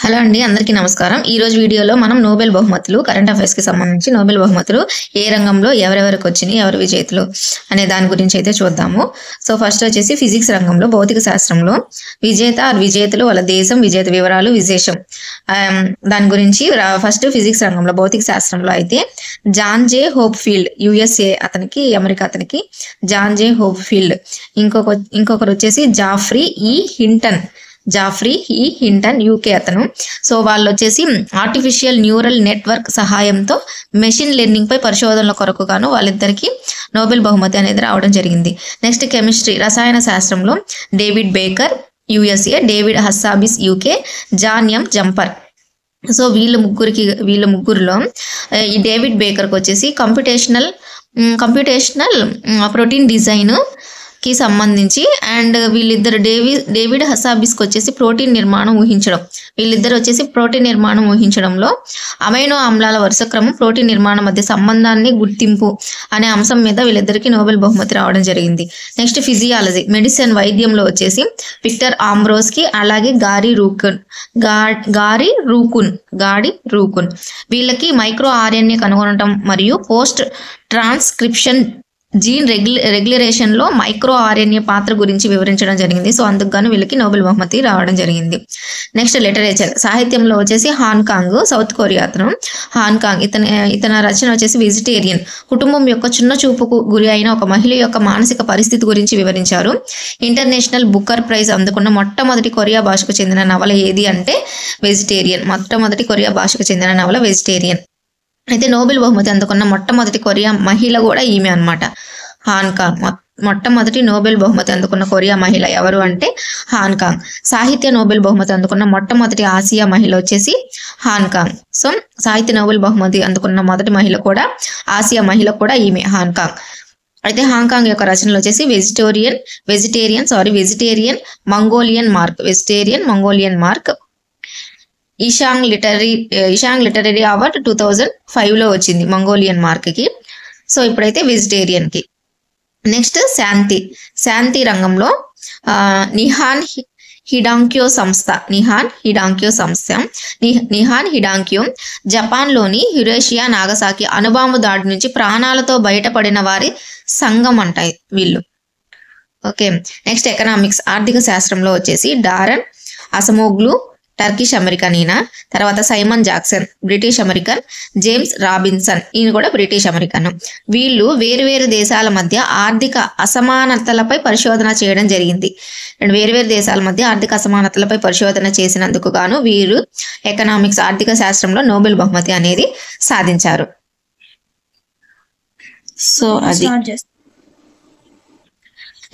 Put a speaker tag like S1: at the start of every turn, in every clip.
S1: Hello అండి, అందరికీ నమస్కారం. ఈ రోజు వీడియోలో మనం నోబెల్ బహుమతులు, కరెంట్ అఫైర్స్ కి సంబంధించి నోబెల్ బహుమతులు ఏ రంగంలో ఎవరెవరికి వచ్చినాయి, ఎవరు విజేతలు అనే దాని గురించి అయితే చూద్దాము. సో ఫస్ట్ వచ్చేసి ఫిజిక్స్ రంగంలో, భౌతిక శాస్త్రంలో విజేతలు, వాళ్ళ దేశం, విజేత వివరాలు, విశేషం, దాని గురించి ఫస్ట్ ఫిజిక్స్ రంగంలో, భౌతిక శాస్త్రంలో అయితే John J Hopfield, USA అతనికి, అమెరికా అతనికి జాన్ జే హోప్ ఫీల్డ్. ఇంకొకరు వచ్చేసి జాఫ్రీ ఈ హింటన్ యూకే అతను. సో వాళ్ళు వచ్చేసి ఆర్టిఫిషియల్ న్యూరల్ నెట్వర్క్ సహాయంతో మెషిన్ లెర్నింగ్ పై పరిశోధనల కొరకు గాను వాళ్ళిద్దరికి నోబెల్ బహుమతి అనేది రావడం జరిగింది. నెక్స్ట్ కెమిస్ట్రీ, రసాయన శాస్త్రంలో David Baker USA, David Hassabis UK, John M Jumper. So వీళ్ళ ముగ్గురులో ఈ డేవిడ్ బేకర్కి వచ్చేసి కంప్యూటేషనల్ ప్రోటీన్ డిజైన్ కి సంబంధించి, అండ్ వీళ్ళిద్దరు డేవిడ్ హసాబిస్కి వచ్చేసి ప్రోటీన్ నిర్మాణం ఊహించడంలో అమైనో ఆమ్లాల వరుస క్రమం, ప్రోటీన్ నిర్మాణం మధ్య సంబంధాన్ని గుర్తింపు అనే అంశం మీద వీళ్ళిద్దరికి నోబెల్ బహుమతి రావడం జరిగింది. నెక్స్ట్ ఫిజియాలజీ, మెడిసిన్, వైద్యంలో వచ్చేసి విక్టర్ ఆంబ్రోస్కి, అలాగే గారీ రూకున్ వీళ్ళకి మైక్రో ఆర్ఎన్ఏ కనుగొనడం మరియు పోస్ట్ ట్రాన్స్క్రిప్షన్ జీన్ రెగ్యులేషన్ లో మైక్రో ఆర్ఎన్ఏ పాత్ర గురించి వివరించడం జరిగింది. సో అందుకు గాను వీళ్ళకి నోబెల్ బహుమతి రావడం జరిగింది. నెక్స్ట్ లిటరేచర్, సాహిత్యంలో వచ్చేసి హాంకాంగ్, సౌత్ కొరియా అతను. హాంకాంగ్ ఇతని రచన వచ్చేసి వెజిటేరియన్, కుటుంబం యొక్క చిన్న చూపుకు గురి అయిన ఒక మహిళ యొక్క మానసిక పరిస్థితి గురించి వివరించారు. ఇంటర్నేషనల్ బుకర్ ప్రైజ్ అందుకున్న మొట్టమొదటి కొరియా భాషకు చెందిన నవల ఏది అంటే వెజిటేరియన్. మొట్టమొదటి కొరియా భాషకు చెందిన నవల వెజిటేరియన్. అయితే నోబెల్ బహుమతి అందుకున్న మొట్టమొదటి కొరియా మహిళ కూడా ఈమె అన్నమాట, హాంకాంగ్. మొట్టమొదటి నోబెల్ బహుమతి అందుకున్న కొరియా మహిళ ఎవరు అంటే హాంకాంగ్. సాహిత్య నోబెల్ బహుమతి అందుకున్న మొట్టమొదటి ఆసియా మహిళ వచ్చేసి హాంకాంగ్. సో సాహిత్య నోబెల్ బహుమతి అందుకున్న మొదటి మహిళ కూడా, ఆసియా మహిళ కూడా ఈమె హాంకాంగ్. అయితే హాంకాంగ్ యొక్క రచనలు వచ్చేసి vegetarian Mongolian mark, Yi Sang literary award 2005లో వచ్చింది మంగోలియన్ మార్క్ కి. సో ఇప్పుడైతే వెజిటేరియన్ కి. నెక్స్ట్ శాంతి రంగంలో నిహాన్ హిడాంక్యో జపాన్లోని హిరోషియా నాగసాకి అణుబాంబు దాడి నుంచి ప్రాణాలతో బయటపడిన వారి సంఘం అంటాయి వీళ్ళు. ఓకే. నెక్స్ట్ ఎకనామిక్స్, ఆర్థిక శాస్త్రంలో వచ్చేసి డారన్ అసమోగ్లు, టర్కిష్ అమెరికన్ ఈయన. తర్వాత Simon Jackson, British American. James Robinson, ఈయన కూడా బ్రిటిష్ అమెరికన్. వీళ్ళు వేరువేరు దేశాల మధ్య ఆర్థిక అసమానతలపై పరిశోధన చేయడం జరిగింది. అండ్ వేరువేరు దేశాల మధ్య ఆర్థిక అసమానతలపై పరిశోధన చేసినందుకు గాను వీరు ఎకనామిక్స్, ఆర్థిక శాస్త్రంలో నోబెల్ బహుమతి అనేది సాధించారు. సో అది.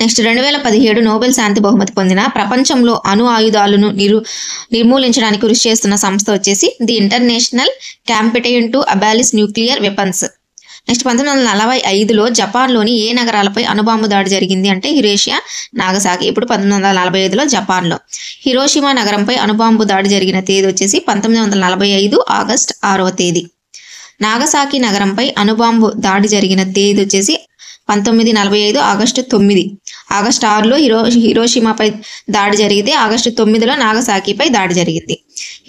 S1: నెక్స్ట్ 2017 నోబెల్ శాంతి బహుమతి పొందిన, ప్రపంచంలో అణు ఆయుధాలను నిర్మూలించడానికి కృషి చేస్తున్న సంస్థ వచ్చేసి the International Campaign to Abolish Nuclear Weapons. Next 1945లో జపాన్లోని ఏ నగరాలపై అణుబాంబు దాడి జరిగింది అంటే హిరోషియా, నాగసాకి. ఇప్పుడు 1945లో జపాన్లో హిరోషిమా నగరంపై అణుబాంబు దాడి జరిగిన తేదీ వచ్చేసి 1945 ఆగస్ట్ 6వ తేదీ. నాగసాకి నగరంపై అణుబాంబు దాడి జరిగిన తేదీ వచ్చేసి 1945 ఆగస్టు 9. ఆగస్టు 6లో హిరోషిమాపై దాడి జరిగితే ఆగస్టు 9లో నాగసాకిపై దాడి జరిగింది.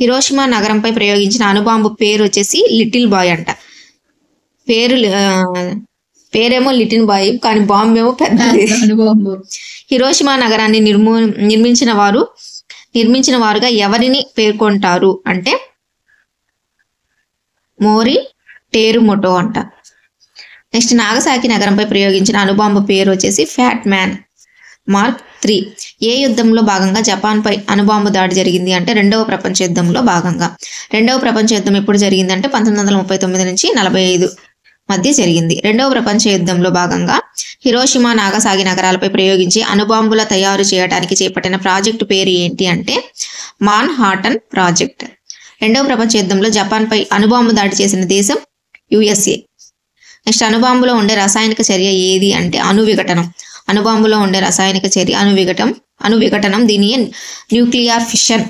S1: హిరోషిమా నగరంపై ప్రయోగించిన అణుబాంబు పేరు వచ్చేసి లిటిల్ బాయ్ అంట. పేరేమో లిటిల్ బాయ్, కానీ బాంబు ఏమో పెద్దది. హిరోషిమా నగరాన్ని నిర్మించిన వారుగా ఎవరిని పేర్కొంటారు అంటే మోరి టేరుమోటో అంట. నెక్స్ట్ నాగసాకి నగరంపై ప్రయోగించిన అణుబాంబు పేరు వచ్చేసి ఫ్యాట్ మ్యాన్ మార్క్ 3. ఏ యుద్ధంలో భాగంగా జపాన్పై అణుబాంబు దాడి జరిగింది అంటే రెండవ ప్రపంచ యుద్ధంలో భాగంగా. రెండవ ప్రపంచ యుద్ధం ఎప్పుడు జరిగిందంటే 1939 నుంచి 45 మధ్య జరిగింది. రెండవ ప్రపంచ యుద్ధంలో భాగంగా హిరోషిమా, నాగసాకి నగరాలపై ప్రయోగించి అణుబాంబుల తయారు చేయడానికి చేపట్టిన ప్రాజెక్టు పేరు ఏంటి అంటే మాన్ హాటన్ ప్రాజెక్ట్. రెండవ ప్రపంచ యుద్ధంలో జపాన్పై అణుబాంబు దాడి చేసిన దేశం యుఎస్ఏ. నెక్స్ట్ అణుబాంబులో ఉండే రసాయనిక చర్య ఏది అంటే అణువిఘటనం. అణుబాంబులో ఉండే రసాయనిక చర్య అణువిఘటనం, దీని న్యూక్లియర్ ఫిషన్.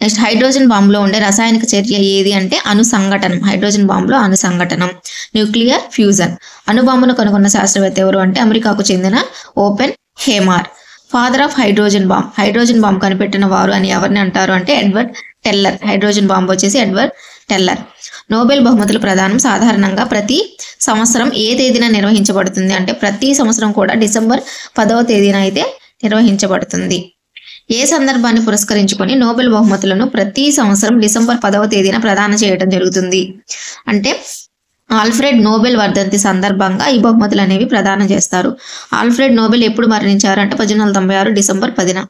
S1: నెక్స్ట్ హైడ్రోజన్ బాంబులో ఉండే రసాయనిక చర్య ఏది అంటే అణుసంఘటనం. హైడ్రోజన్ బాంబులో అణుసంఘటనం, న్యూక్లియర్ ఫ్యూజన్. అణుబాంబును కనుగొన్న శాస్త్రవేత్త ఎవరు అంటే అమెరికాకు చెందిన Oppenheimer. Father of hydrogen bomb కనిపెట్టిన వారు అని ఎవరిని అంటారు అంటే ఎడ్వర్డ్ టెల్లర్. హైడ్రోజన్ బాంబ్ వచ్చేసి ఎడ్వర్డ్ టెల్లర్. నోబెల్ బహుమతుల ప్రదానం సాధారణంగా ప్రతి సంవత్సరం ఏ తేదీన నిర్వహించబడుతుంది అంటే ప్రతి సంవత్సరం కూడా డిసెంబర్ 10వ తేదీన అయితే నిర్వహించబడుతుంది. ఏ సందర్భాన్ని పురస్కరించుకొని నోబెల్ బహుమతులను ప్రతి సంవత్సరం డిసెంబర్ 10వ తేదీన ప్రదానం చేయడం జరుగుతుంది అంటే ఆల్ఫ్రెడ్ నోబెల్ వర్ధంతి సందర్భంగా ఈ బహుమతులు అనేవి ప్రదానం చేస్తారు. ఆల్ఫ్రెడ్ నోబెల్ ఎప్పుడు మరణించారు అంటే 1896 డిసెంబర్ 10న.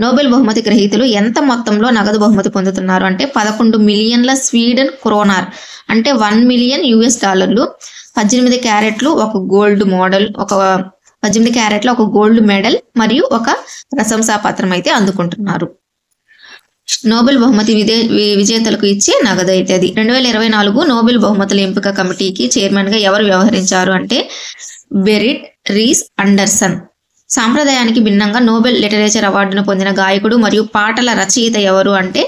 S1: నోబెల్ బహుమతి గ్రహీతలు ఎంత మొత్తంలో నగదు బహుమతి పొందుతున్నారు అంటే 11 మిలియన్ల స్వీడన్ క్రోనార్ అంటే $1 మిలియన్, 18 క్యారెట్లు ఒక గోల్డ్ మోడల్, 18 క్యారెట్ల ఒక గోల్డ్ మెడల్ మరియు ఒక ప్రశంసా పత్రం అయితే అందుకుంటున్నారు. నోబెల్ బహుమతి విజేతలకు ఇచ్చే నగదు అయితే అది. 2024 నోబెల్ బహుమతుల ఎంపిక కమిటీకి చైర్మన్ గా ఎవరు వ్యవహరించారు అంటే బెరిట్ రీస్ అండర్సన్. సాంప్రదాయానికి భిన్నంగా నోబెల్ లిటరేచర్ అవార్డును పొందిన గాయకుడు మరియు పాటల రచయిత ఎవరు అంటే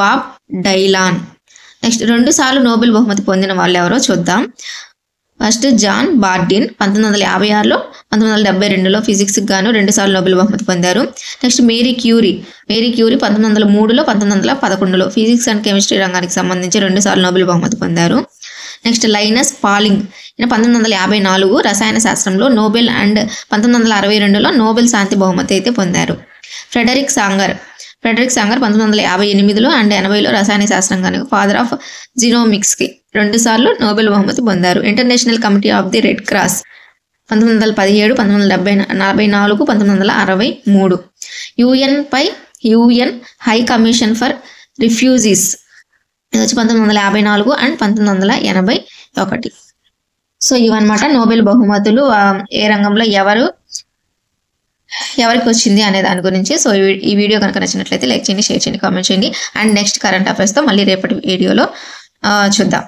S1: బాబ్ డైలాన్. నెక్స్ట్ 2 సార్లు నోబెల్ బహుమతి పొందిన వాళ్ళు ఎవరో చూద్దాం. ఫస్ట్ జాన్ బార్డిన్ 1956లో, 1972లో ఫిజిక్స్కి గాను 2 సార్లు నోబెల్ బహుమతి పొందారు. నెక్స్ట్ మేరీ క్యూరీ 1903లో, 1911లో ఫిజిక్స్ అండ్ కెమిస్ట్రీ రంగానికి సంబంధించి 2 సార్లు నోబెల్ బహుమతి పొందారు. నెక్స్ట్ లైనస్ పాలింగ్ 1954 రసాయన శాస్త్రంలో నోబెల్ అండ్ 1962లో నోబెల్ శాంతి బహుమతి అయితే పొందారు. ఫ్రెడరిక్ సాంగర్ 1958లో అండ్ 80లో రసాయన శాస్త్రంగానికి ఫాదర్ ఆఫ్ జీనోమిక్స్కి 2 సార్లు నోబెల్ బహుమతి పొందారు. International committee of the red cross 1917, 1944, 1963. UN high commission for refugees ఇది వచ్చి 1954 అండ్ 1981. సో ఇవన్నమాట నోబెల్ బహుమతులు ఏ రంగంలో ఎవరికి వచ్చింది అనే దాని గురించి. సో ఈ వీడియో కనుక నచ్చినట్లయితే లైక్ చేయండి, షేర్ చేయండి, కామెంట్ చేయండి. అండ్ నెక్స్ట్ కరెంట్ అఫైర్స్తో మళ్ళీ రేపటి వీడియోలో చూద్దాం.